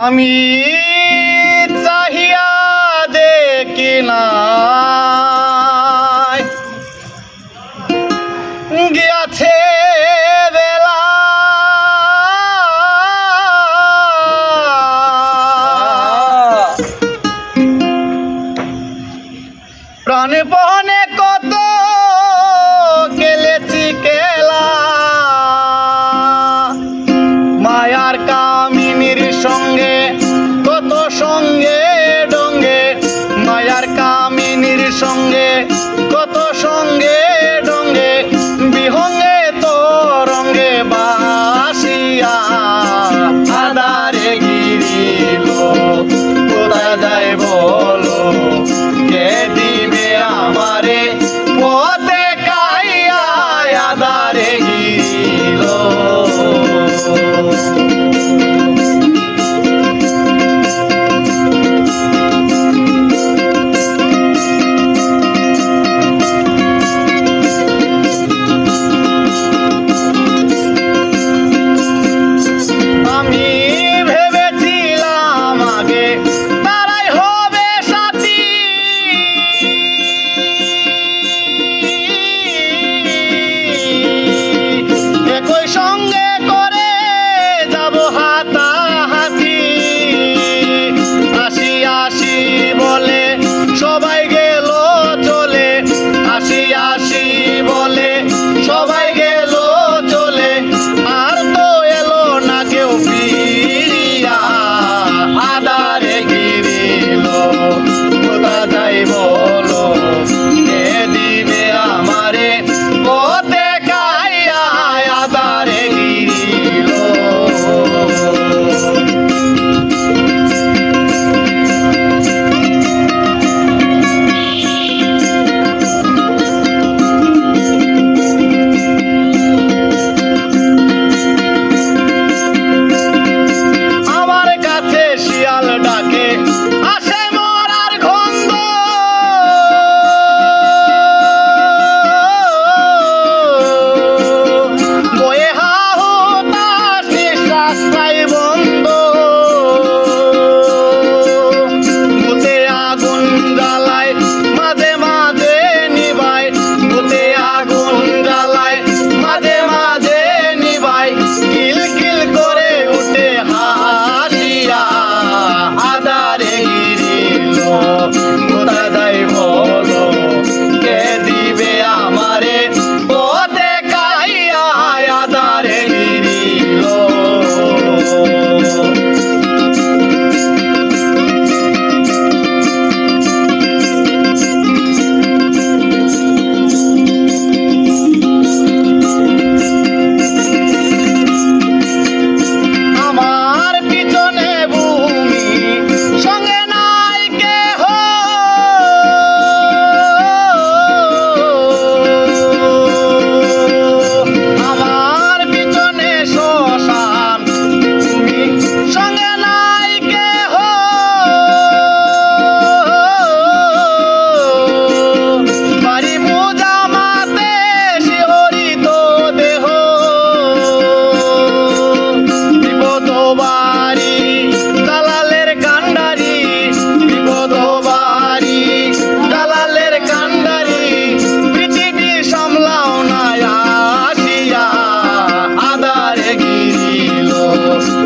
আমি চাহিয়া দেখি নাই গিয়াছে বেলা প্রাণপণে কত খেলেছি খেলা মায়ার কামিনীর সঙ্গে কত সঙ্গে ডঙ্গে মায়ার কামিনীর সঙ্গে কত সঙ্গে ডঙ্গে বিহঙ্গে তো রঙ্গে বাসিয়া আদারে গিরিল কোথায় যায় বলো কে দিবে আমারে পথে কাইয়া আদারে গিরিল সবাই গেল চলে আসি আসি বলে সবাই গেল চলে আর তো এলো না কেউ ফিরিয়া আদারে গিরিল কোথা যাই বলো কে দিবে আমারে পথে কাইয়া আদারে গিরিল ডাকে আসে মরার গন্ধ বয়ে হাহুতাস নিঃশ্বাস প্রায় বন্ধ ভূতে আগুন জ্বালায় মাঝে মাঝে নিবায় ভূতে আগুন জ্বালায় মাঝে মাঝে নিবায় কিল কিল করে উঠে হাসিয়া আদারে গিরিল কোথা যাই বলো কে দিবে আমারে পথে কাইয়া আদারে গিরিল আমার পিছনে ভূমি সঙ্গে নাই কেহ আমার পিছনে শ্মশান ভূমি সঙ্গে নাই কেহ বাড়ি মোজা মাতে শিহরিত দেহ বিপদ বাড়ি দালালের কান্ডারি বিপদ বাড়ি দালালের কান্ডারি পৃথিবী সামলাও না আসিয়া আদারে গিরিল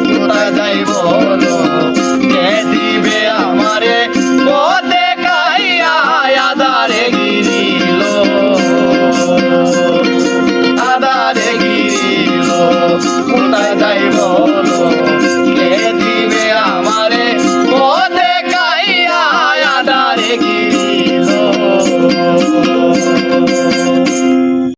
কোথায় যাই বলো কে দিবে আমারে পথে কাইয়া আদারে গিরিল আদারে গিরিল কোথায় যাই বলো